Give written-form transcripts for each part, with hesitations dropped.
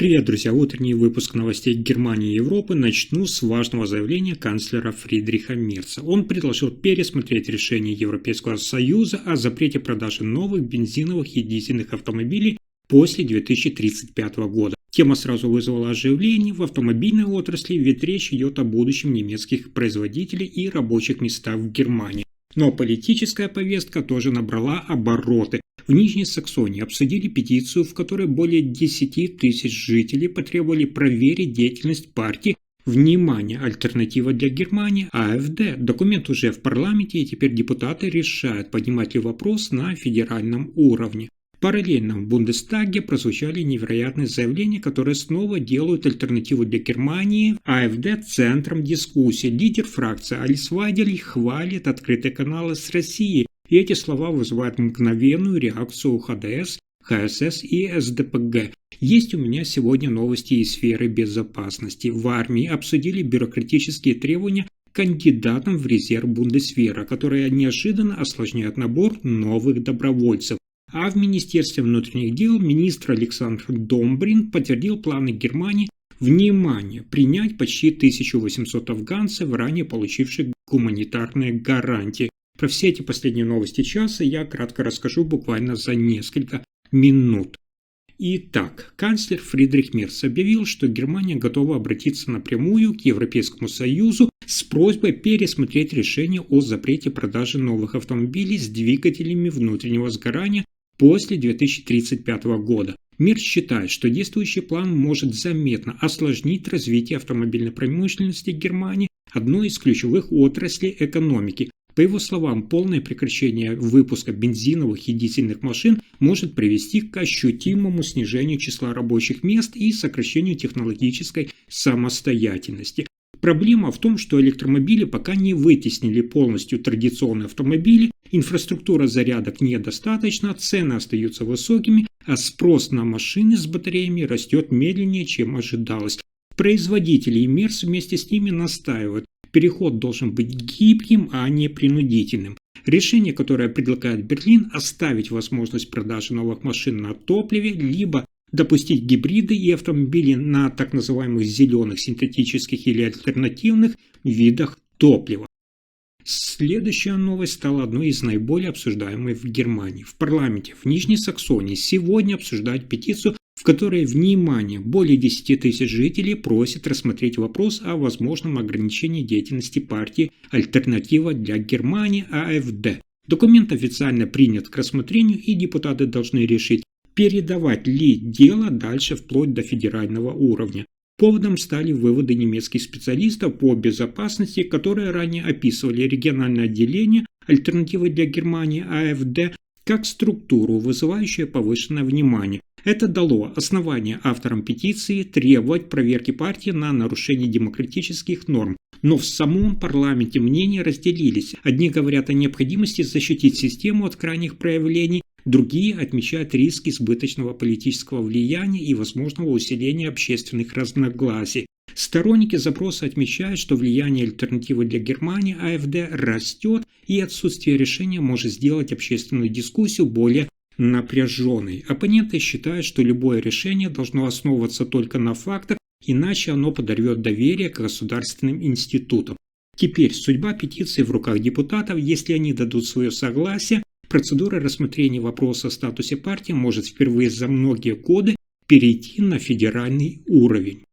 Привет, друзья! Утренний выпуск новостей Германии и Европы начну с важного заявления канцлера Фридриха Мерца. Он предложил пересмотреть решение Европейского Союза о запрете продажи новых бензиновых и дизельных автомобилей после 2035 года. Тема сразу вызвала оживление в автомобильной отрасли, ведь речь идет о будущем немецких производителей и рабочих местах в Германии. Но политическая повестка тоже набрала обороты. В Нижней Саксонии обсудили петицию, в которой более 10 тысяч жителей потребовали проверить деятельность партии «Внимание! Альтернатива для Германии» АФД. Документ уже в парламенте, и теперь депутаты решают, поднимать ли вопрос на федеральном уровне. Параллельно в Бундестаге прозвучали невероятные заявления, которые снова делают альтернативу для Германии АФД центром дискуссии. Лидер фракции Алис Вайдель хвалит открытые каналы с Россией, и эти слова вызывают мгновенную реакцию у ХДС, ХСС и СДПГ. Есть у меня сегодня новости из сферы безопасности. В армии обсудили бюрократические требования кандидатам в резерв Бундесвера, которые неожиданно осложняют набор новых добровольцев. А в Министерстве внутренних дел министр Александр Домбрин подтвердил планы Германии принять почти 1800 афганцев, ранее получивших гуманитарные гарантии. Про все эти последние новости часа я кратко расскажу буквально за несколько минут. Итак, канцлер Фридрих Мерц объявил, что Германия готова обратиться напрямую к Европейскому Союзу с просьбой пересмотреть решение о запрете продажи новых автомобилей с двигателями внутреннего сгорания после 2035 года. Мерц считает, что действующий план может заметно осложнить развитие автомобильной промышленности Германии, одной из ключевых отраслей экономики. По его словам, полное прекращение выпуска бензиновых и дизельных машин может привести к ощутимому снижению числа рабочих мест и сокращению технологической самостоятельности. Проблема в том, что электромобили пока не вытеснили полностью традиционные автомобили, инфраструктура зарядок недостаточна, цены остаются высокими, а спрос на машины с батареями растет медленнее, чем ожидалось. Производители и Мерц вместе с ними настаивают. Переход должен быть гибким, а не принудительным. Решение, которое предлагает Берлин, оставить возможность продажи новых машин на топливе, либо допустить гибриды и автомобили на так называемых зеленых, синтетических или альтернативных видах топлива. Следующая новость стала одной из наиболее обсуждаемых в Германии. В парламенте в Нижней Саксонии сегодня обсуждают петицию, в которой, более 10 тысяч жителей просят рассмотреть вопрос о возможном ограничении деятельности партии «Альтернатива для Германии» АФД. Документ официально принят к рассмотрению, и депутаты должны решить, передавать ли дело дальше вплоть до федерального уровня. Поводом стали выводы немецких специалистов по безопасности, которые ранее описывали региональное отделение «Альтернативы для Германии» АФД как структуру, вызывающую повышенное внимание. Это дало основание авторам петиции требовать проверки партии на нарушение демократических норм. Но в самом парламенте мнения разделились. Одни говорят о необходимости защитить систему от крайних проявлений, другие отмечают риски избыточного политического влияния и возможного усиления общественных разногласий. Сторонники запроса отмечают, что влияние альтернативы для Германии АФД растет, и отсутствие решения может сделать общественную дискуссию более напряженной. Оппоненты считают, что любое решение должно основываться только на фактах, иначе оно подорвет доверие к государственным институтам. Теперь судьба петиции в руках депутатов. Если они дадут свое согласие, процедура рассмотрения вопроса о статусе партии может впервые за многие годы перейти на федеральный уровень.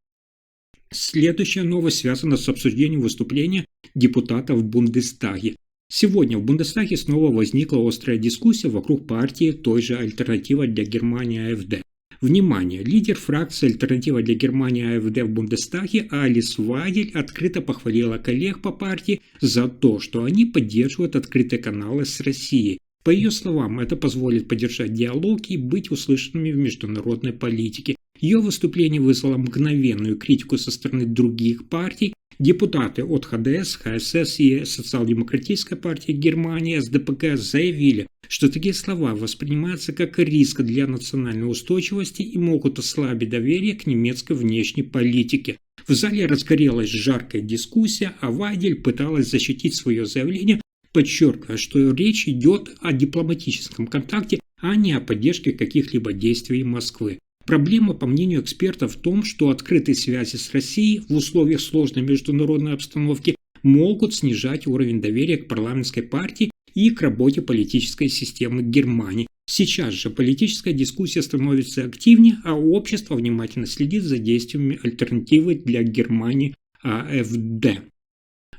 Следующая новость связана с обсуждением выступления депутатов в Бундестаге. Сегодня в Бундестаге снова возникла острая дискуссия вокруг партии той же «Альтернатива для Германии» АФД. Внимание! Лидер фракции «Альтернатива для Германии» АФД в Бундестаге Алис Вайдель открыто похвалила коллег по партии за то, что они поддерживают открытые каналы с Россией. По ее словам, это позволит поддержать диалог и быть услышанными в международной политике. Ее выступление вызвало мгновенную критику со стороны других партий. Депутаты от ХДС, ХСС и Социал-демократической партии Германии СДПГ заявили, что такие слова воспринимаются как риск для национальной устойчивости и могут ослабить доверие к немецкой внешней политике. В зале разгорелась жаркая дискуссия, а Вайдель пыталась защитить свое заявление, подчеркивая, что речь идет о дипломатическом контакте, а не о поддержке каких-либо действий Москвы. Проблема, по мнению экспертов, в том, что открытые связи с Россией в условиях сложной международной обстановки могут снижать уровень доверия к парламентской партии и к работе политической системы Германии. Сейчас же политическая дискуссия становится активнее, а общество внимательно следит за действиями альтернативы для Германии АФД.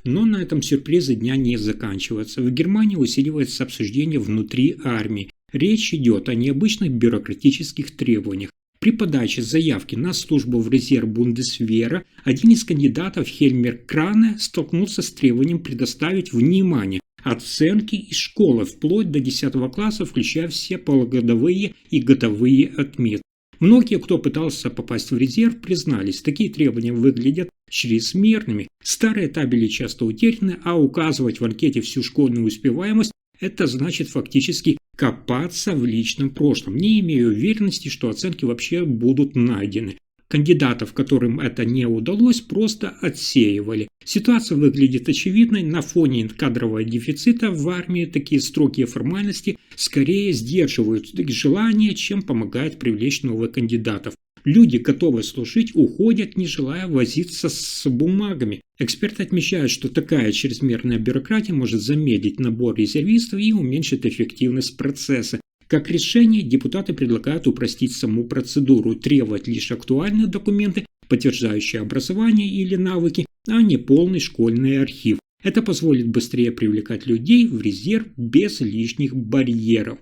Но на этом сюрпризы дня не заканчиваются. В Германии усиливается обсуждение внутри армии. Речь идет о необычных бюрократических требованиях. При подаче заявки на службу в резерв Бундесвера один из кандидатов, Хельмер Кране, столкнулся с требованием предоставить внимание оценки из школы вплоть до 10 класса, включая все полугодовые и годовые отметки. Многие, кто пытался попасть в резерв, признались, такие требования выглядят чрезмерными. Старые табели часто утеряны, а указывать в анкете всю школьную успеваемость – это значит фактически копаться в личном прошлом. Не имею уверенности, что оценки вообще будут найдены. Кандидатов, которым это не удалось, просто отсеивали. Ситуация выглядит очевидной. На фоне кадрового дефицита в армии такие строгие формальности скорее сдерживают желание, чем помогают привлечь новых кандидатов. Люди, готовые служить, уходят, не желая возиться с бумагами. Эксперты отмечают, что такая чрезмерная бюрократия может замедлить набор резервистов и уменьшить эффективность процесса. Как решение, депутаты предлагают упростить саму процедуру, требовать лишь актуальные документы, подтверждающие образование или навыки, а не полный школьный архив. Это позволит быстрее привлекать людей в резерв без лишних барьеров.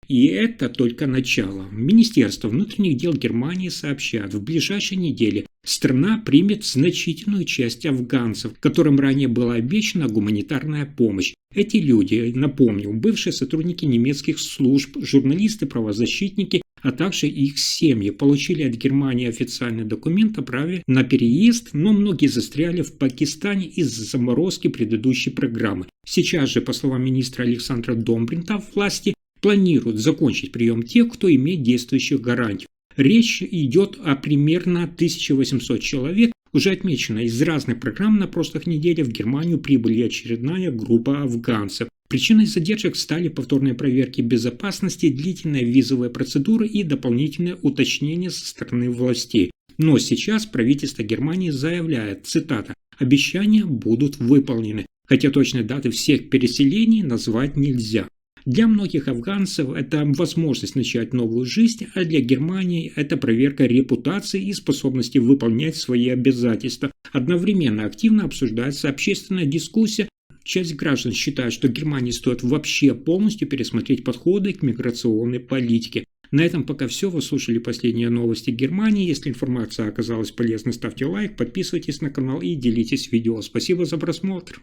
И это только начало. Министерство внутренних дел Германии сообщает, в ближайшие недели страна примет значительную часть афганцев, которым ранее была обещана гуманитарная помощь. Эти люди, напомню, бывшие сотрудники немецких служб, журналисты, правозащитники, а также их семьи, получили от Германии официальный документ о праве на переезд, но многие застряли в Пакистане из-за заморозки предыдущей программы. Сейчас же, по словам министра Александра Домбринта, власти планируют закончить прием тех, кто имеет действующую гарантию. Речь идет о примерно 1800 человек. Уже отмечено, из разных программ на прошлых неделях в Германию прибыли очередная группа афганцев. Причиной задержек стали повторные проверки безопасности, длительные визовые процедуры и дополнительные уточнения со стороны властей. Но сейчас правительство Германии заявляет, цитата, «обещания будут выполнены», хотя точной даты всех переселений назвать нельзя. Для многих афганцев это возможность начать новую жизнь, а для Германии это проверка репутации и способности выполнять свои обязательства. Одновременно активно обсуждается общественная дискуссия. Часть граждан считает, что Германии стоит вообще полностью пересмотреть подходы к миграционной политике. На этом пока все. Вы слушали последние новости Германии. Если информация оказалась полезной, ставьте лайк, подписывайтесь на канал и делитесь видео. Спасибо за просмотр.